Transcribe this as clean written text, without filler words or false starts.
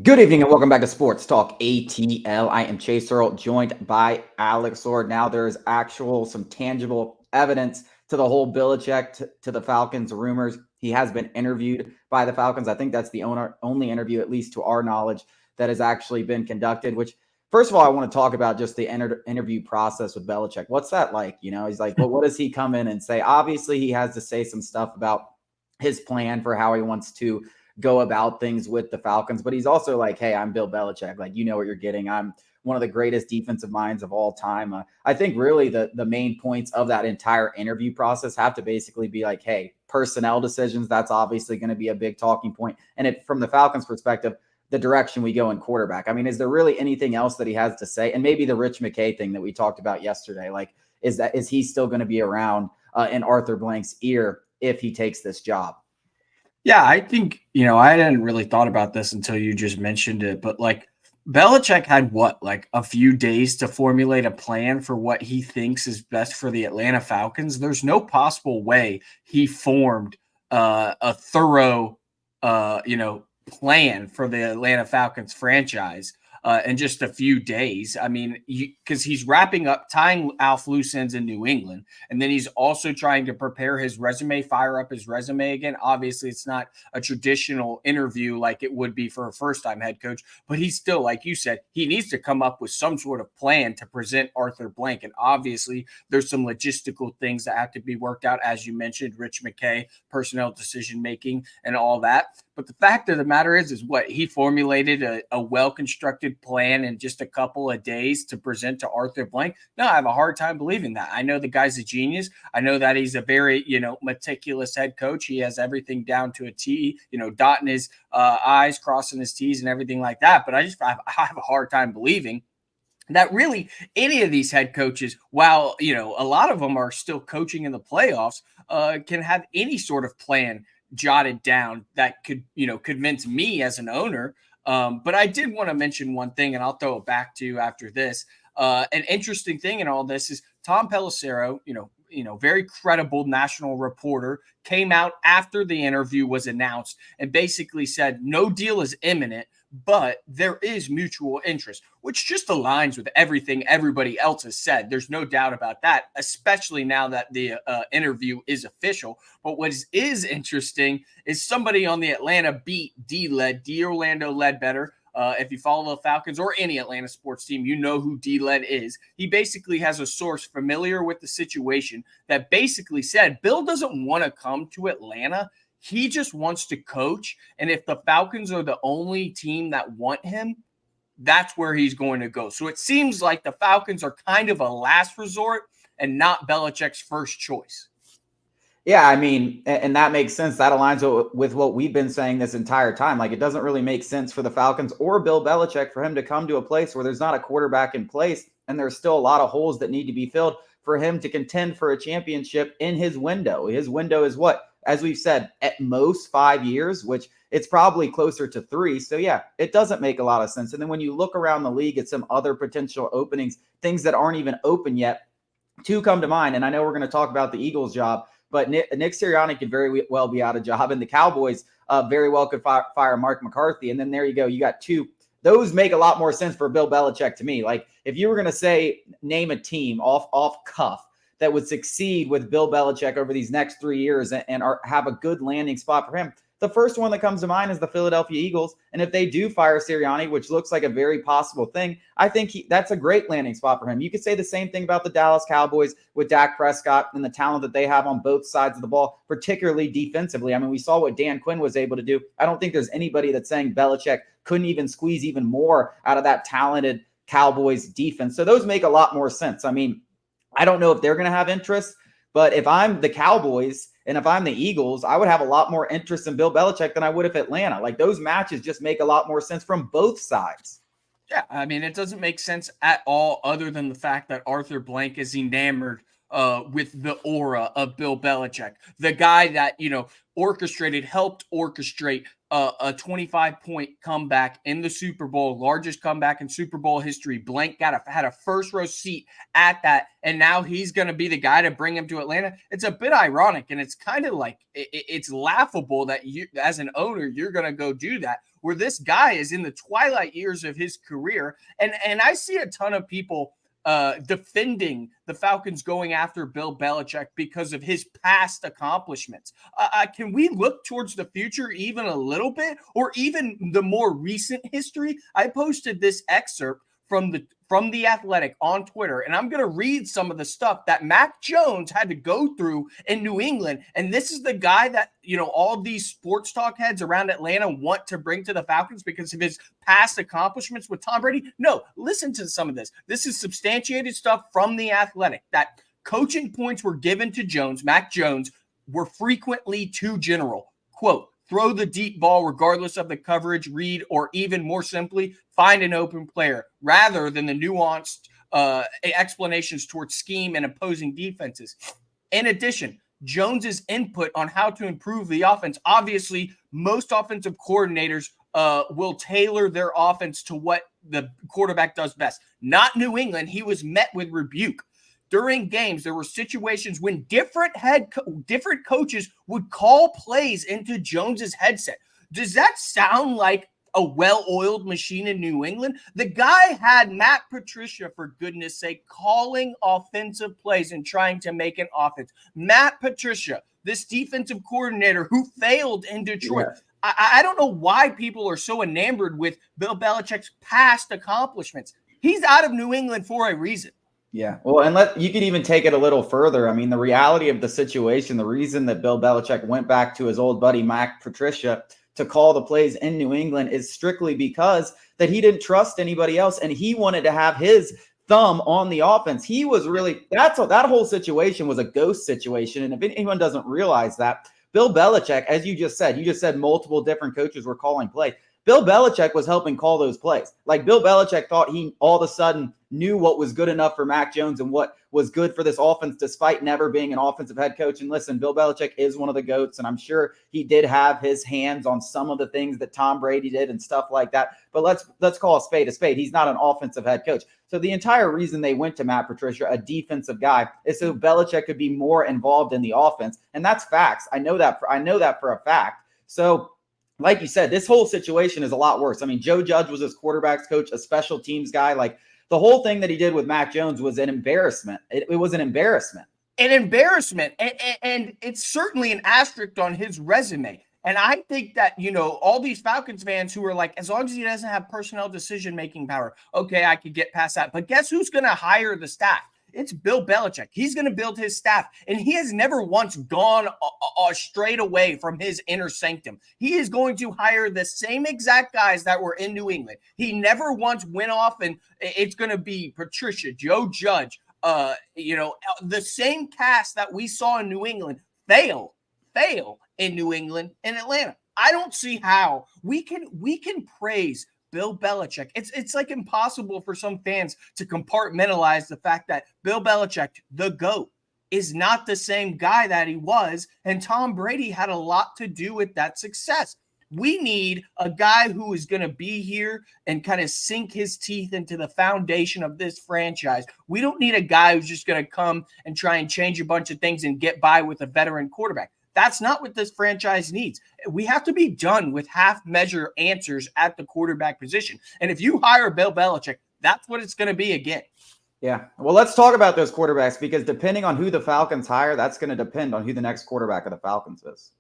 Good evening and welcome back to Sports Talk ATL. I am Chase Earl, joined by Alex Lord. Now there's some tangible evidence to the whole Belichick to the Falcons rumors. He has been interviewed by the Falcons. I think that's the only interview, at least to our knowledge, that has actually been conducted. Which, first of all, I want to talk about just the interview process with Belichick. What's that like? He's like, well, what does he come in and say? Obviously, he has to say some stuff about his plan for how he wants to go about things with the Falcons. But he's also like, hey, I'm Bill Belichick. Like, you know what you're getting. I'm one of the greatest defensive minds of all time. I think really the main points of that entire interview process have to basically be like, hey, personnel decisions, that's obviously going to be a big talking point. And from the Falcons perspective, the direction we go in quarterback. I mean, is there really anything else that he has to say? And maybe the Rich McKay thing that we talked about yesterday, like, is he still going to be around in Arthur Blank's ear if he takes this job? Yeah, I think, I hadn't really thought about this until you just mentioned it, but like Belichick had a few days to formulate a plan for what he thinks is best for the Atlanta Falcons. There's no possible way he formed a thorough, plan for the Atlanta Falcons franchise in just a few days. I mean, because he's wrapping up, tying off loose ends in New England, and then he's also trying to prepare his resume, fire up his resume again. Obviously, it's not a traditional interview like it would be for a first-time head coach, but he's still, like you said, he needs to come up with some sort of plan to present Arthur Blank. And obviously, there's some logistical things that have to be worked out, as you mentioned, Rich McKay, personnel decision-making, and all that. But the fact of the matter is what he formulated a well-constructed plan in just a couple of days to present to Arthur Blank. No, I have a hard time believing that. I know the guy's a genius. I know that he's a very, meticulous head coach. He has everything down to a T, dotting his I's, crossing his T's and everything like that. But I have a hard time believing that really any of these head coaches, while, a lot of them are still coaching in the playoffs, can have any sort of plan jotted down that could, convince me as an owner. But I did want to mention one thing, and I'll throw it back to you after this. An interesting thing in all this is Tom Pelissero, very credible national reporter, came out after the interview was announced and basically said no deal is imminent, but there is mutual interest, which just aligns with everything everybody else has said. There's no doubt about that, especially now that the interview is official. But what is interesting is somebody on the Atlanta beat, Orlando Ledbetter. If you follow the Falcons or any Atlanta sports team, you know who D-Led is. He basically has a source familiar with the situation that basically said Bill doesn't want to come to Atlanta. He just wants to coach. And if the Falcons are the only team that want him, that's where he's going to go. So it seems like the Falcons are kind of a last resort and not Belichick's first choice. Yeah, I mean, and that makes sense. That aligns with what we've been saying this entire time. Like, it doesn't really make sense for the Falcons or Bill Belichick for him to come to a place where there's not a quarterback in place and there's still a lot of holes that need to be filled for him to contend for a championship in his window. His window is what? As we've said, at most 5 years, which it's probably closer to 3. So, yeah, it doesn't make a lot of sense. And then when you look around the league at some other potential openings, things that aren't even open yet, two come to mind. And I know we're going to talk about the Eagles job, but Nick Sirianni could very well be out of job, and the Cowboys very well could fire Mark McCarthy. And then there you go. You got two. Those make a lot more sense for Bill Belichick to me. Like, if you were going to say, name a team off cuff that would succeed with Bill Belichick over these next 3 years and have a good landing spot for him, the first one that comes to mind is the Philadelphia Eagles. And if they do fire Sirianni, which looks like a very possible thing, I think that's a great landing spot for him. You could say the same thing about the Dallas Cowboys with Dak Prescott and the talent that they have on both sides of the ball, particularly defensively. I mean, we saw what Dan Quinn was able to do. I don't think there's anybody that's saying Belichick couldn't even squeeze even more out of that talented Cowboys defense. So those make a lot more sense. I mean, I don't know if they're going to have interest, but if I'm the Cowboys and if I'm the Eagles, I would have a lot more interest in Bill Belichick than I would if Atlanta. Like, those matches just make a lot more sense from both sides. Yeah, I mean, it doesn't make sense at all other than the fact that Arthur Blank is enamored with the aura of Bill Belichick, the guy that, helped orchestrate a 25-point comeback in the Super Bowl, largest comeback in Super Bowl history. Blank had a first row seat at that, and now he's going to be the guy to bring him to Atlanta. It's a bit ironic, and it's kind of like it's laughable that you, as an owner, you're going to go do that, where this guy is in the twilight years of his career, and I see a ton of people defending the Falcons going after Bill Belichick because of his past accomplishments. Can we look towards the future even a little bit, or even the more recent history? I posted this excerpt from the Athletic on Twitter, and I'm going to read some of the stuff that Mac Jones had to go through in New England. And this is the guy that, all these sports talk heads around Atlanta want to bring to the Falcons because of his past accomplishments with Tom Brady. No, listen to some of this. This is substantiated stuff from the Athletic, that coaching points were given to Jones, Mac Jones, were frequently too general. Quote, throw the deep ball regardless of the coverage, read, or even more simply, find an open player, rather than the nuanced explanations towards scheme and opposing defenses. In addition, Jones's input on how to improve the offense. Obviously, most offensive coordinators will tailor their offense to what the quarterback does best. Not New England. He was met with rebuke. During games, there were situations when different coaches would call plays into Jones's headset. Does that sound like a well-oiled machine in New England? The guy had Matt Patricia, for goodness sake, calling offensive plays and trying to make an offense. Matt Patricia, this defensive coordinator who failed in Detroit. Yeah. I don't know why people are so enamored with Bill Belichick's past accomplishments. He's out of New England for a reason. Yeah. Well, and you could even take it a little further. I mean, the reality of the situation, the reason that Bill Belichick went back to his old buddy, Mac Patricia, to call the plays in New England is strictly because that he didn't trust anybody else. And he wanted to have his thumb on the offense. He was really, that whole situation was a ghost situation. And if anyone doesn't realize that, Bill Belichick, as you just said multiple different coaches were calling plays. Bill Belichick was helping call those plays. Like, Bill Belichick thought he all of a sudden knew what was good enough for Mac Jones and what was good for this offense, despite never being an offensive head coach. And listen, Bill Belichick is one of the GOATs, and I'm sure he did have his hands on some of the things that Tom Brady did and stuff like that. But let's call a spade a spade. He's not an offensive head coach. So the entire reason they went to Matt Patricia, a defensive guy, is so Belichick could be more involved in the offense. And that's facts. I know that for a fact. So like you said, this whole situation is a lot worse. I mean, Joe Judge was his quarterback's coach, a special teams guy. Like, the whole thing that he did with Mac Jones was an embarrassment. It was an embarrassment. An embarrassment. And it's certainly an asterisk on his resume. And I think that, all these Falcons fans who are like, as long as he doesn't have personnel decision-making power, okay, I could get past that. But guess who's going to hire the staff? It's Bill Belichick. He's going to build his staff, and he has never once gone straight away from his inner sanctum. He is going to hire the same exact guys that were in New England. He never once went off, and it's going to be Patricia, Joe Judge, the same cast that we saw in New England fail in New England and Atlanta. I don't see how we can praise Bill Belichick. It's like impossible for some fans to compartmentalize the fact that Bill Belichick, the GOAT, is not the same guy that he was, and Tom Brady had a lot to do with that success. We need a guy who is going to be here and kind of sink his teeth into the foundation of this franchise. We don't need a guy who's just going to come and try and change a bunch of things and get by with a veteran quarterback. That's not what this franchise needs. We have to be done with half-measure answers at the quarterback position. And if you hire Bill Belichick, that's what it's going to be again. Yeah. Well, let's talk about those quarterbacks, because depending on who the Falcons hire, that's going to depend on who the next quarterback of the Falcons is.